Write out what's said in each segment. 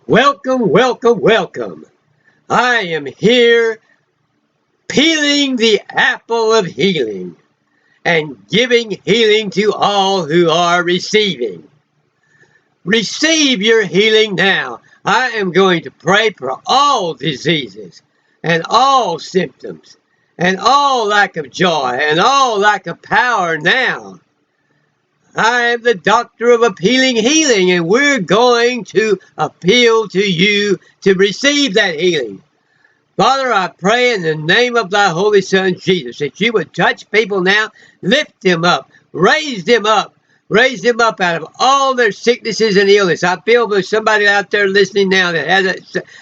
Welcome, welcome, welcome. I am here peeling the apple of healing and giving healing to all who are receiving. Receive your healing now. I am going to pray for all diseases and all symptoms and all lack of joy and all lack of power now. I am the doctor of appealing healing, and we're going to appeal to you to receive that healing. Father, I pray in the name of thy Holy Son, Jesus, that you would touch people now, lift them up, raise them up out of all their sicknesses and illness. I feel there's somebody out there listening now that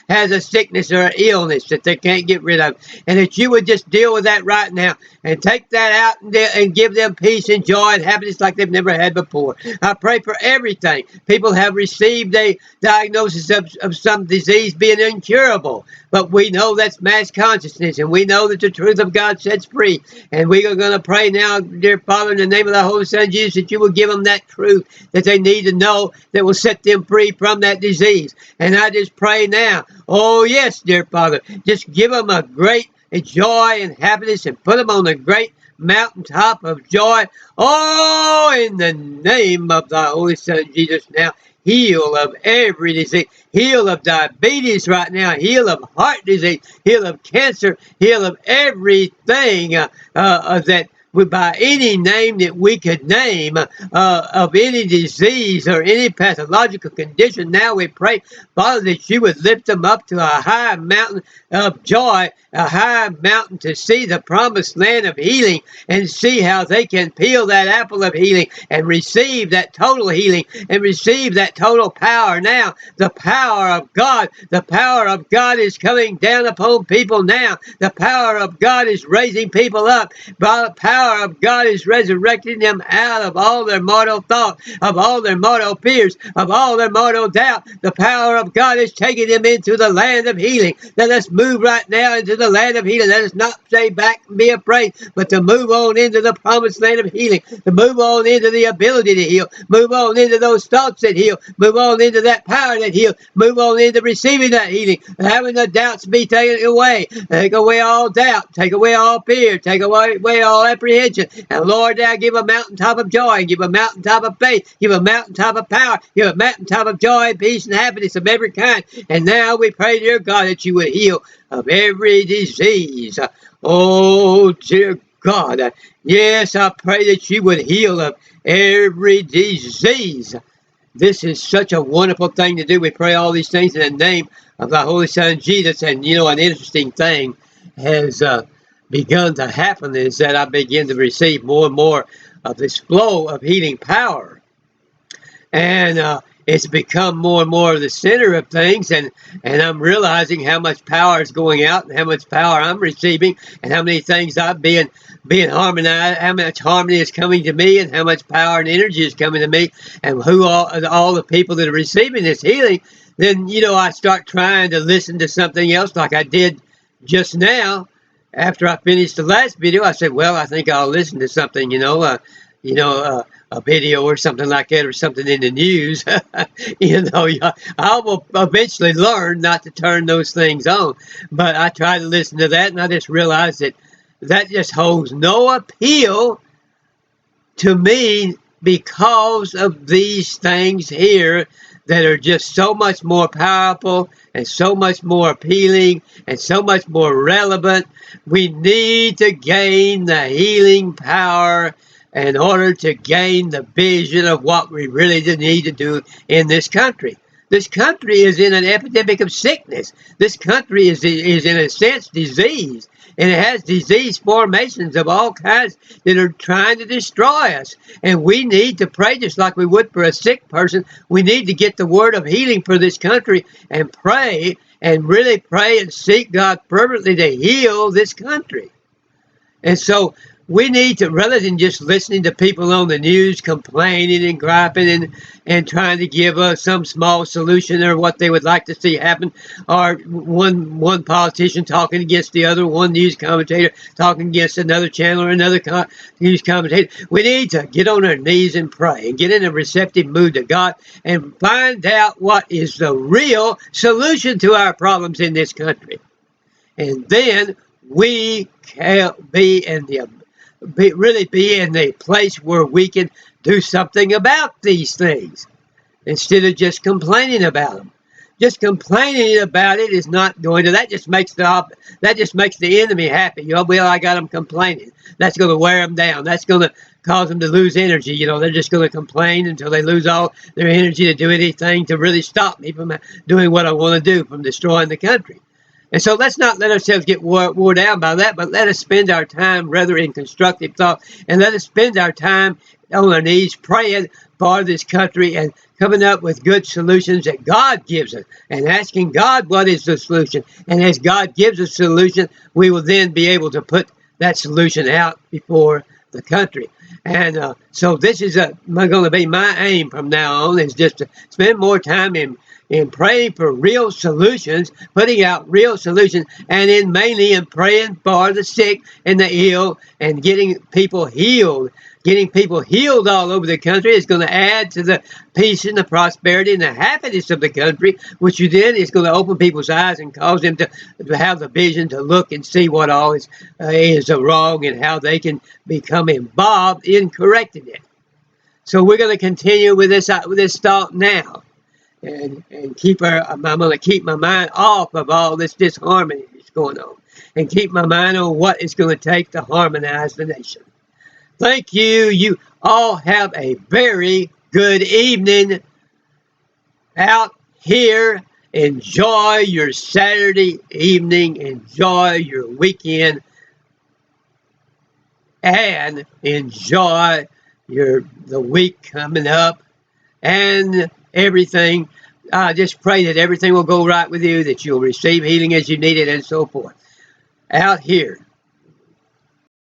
has a sickness or an illness that they can't get rid of, and that you would just deal with that right now and take that out and give them peace and joy and happiness like they've never had before. I pray for everything. People have received a diagnosis of some disease being incurable, but we know that's mass consciousness, and we know that the truth of God sets free. And we are going to pray now, dear Father, in the name of the Holy Son Jesus, that you will give them that truth that they need to know that will set them free from that disease. And I just pray now, oh yes, dear Father, just give them a great joy and happiness and put them on the great mountaintop of joy. Oh, in the name of the Holy Son Jesus now, heal of every disease, heal of diabetes right now, heal of heart disease, heal of cancer, heal of everything that by any name that we could name of any disease or any pathological condition. Now we pray, Father, that you would lift them up to a high mountain of joy, a high mountain to see the promised land of healing and see how they can peel that apple of healing and receive that total healing and receive that total power now. The power of God is coming down upon people now. The power of God is raising people up. The power of God is resurrecting them out of all their mortal thoughts, of all their mortal fears, of all their mortal doubt. The power of God is taking them into the land of healing. Let us move right now into the land of healing. Let us not stay back and be afraid, but to move on into the promised land of healing, to move on into the ability to heal, move on into those thoughts that heal, move on into that power that heals, move on into receiving that healing, having the doubts be taken away. Take away all doubt, take away all fear, take away all apprehension. And Lord, now give a mountaintop of joy, give a mountaintop of faith, give a mountaintop of power, give a mountaintop of joy, peace, and happiness of every kind. And now we pray, dear God, that you would heal of every disease. Oh, dear God. Yes, I pray that you would heal of every disease. This is such a wonderful thing to do. We pray all these things in the name of the Holy Son, Jesus. And, you know, an interesting thing has begun to happen is that I begin to receive more and more of this flow of healing power. And it's become more and more the center of things, and I'm realizing how much power is going out and how much power I'm receiving and how many things I'm being harmonized, how much harmony is coming to me and how much power and energy is coming to me, and who all the people that are receiving this healing. Then, you know, I start trying to listen to something else like I did just now. After I finished the last video, I said, well, I think I'll listen to something, a video or something like that, or something in the news. I will eventually learn not to turn those things on. But I tried to listen to that, and I just realized that just holds no appeal to me because of these things here that are just so much more powerful and so much more appealing and so much more relevant. We need to gain the healing power in order to gain the vision of what we really need to do in this country. This country is in an epidemic of sickness. This country is in a sense disease. And it has disease formations of all kinds that are trying to destroy us. And we need to pray just like we would for a sick person. We need to get the word of healing for this country and pray and really pray and seek God fervently to heal this country. And so we need to, rather than just listening to people on the news complaining and griping and trying to give us some small solution or what they would like to see happen, or one politician talking against the other, one news commentator talking against another channel or another news commentator. We need to get on our knees and pray and get in a receptive mood to God and find out what is the real solution to our problems in this country. And then we can really be in the place where we can do something about these things instead of just complaining about them. Just complaining about it is not going to. That just makes the enemy happy. Well, I got them complaining. That's going to wear them down. That's going to cause them to lose energy. They're just going to complain until they lose all their energy to do anything to really stop me from doing what I want to do, from destroying the country. And so let's not let ourselves get wore down by that, but let us spend our time rather in constructive thought, and let us spend our time on our knees praying for this country and coming up with good solutions that God gives us and asking God what is the solution. And as God gives us a solution, we will then be able to put that solution out before the country. And so this is going to be my aim from now on, is just to spend more time in praying for real solutions, putting out real solutions, and in mainly in praying for the sick and the ill and getting people healed. Getting people healed all over the country is going to add to the peace and the prosperity and the happiness of the country, which then is going to open people's eyes and cause them to have the vision to look and see what all is wrong and how they can become involved in correcting it. So we're going to continue with this thought now. And I'm going to keep my mind off of all this disharmony that's going on, and keep my mind on what it's going to take to harmonize the nation. Thank you. You all have a very good evening out here. Enjoy your Saturday evening. Enjoy your weekend. And enjoy the week coming up and everything. I just pray that everything will go right with you, that you'll receive healing as you need it, and so forth. Out here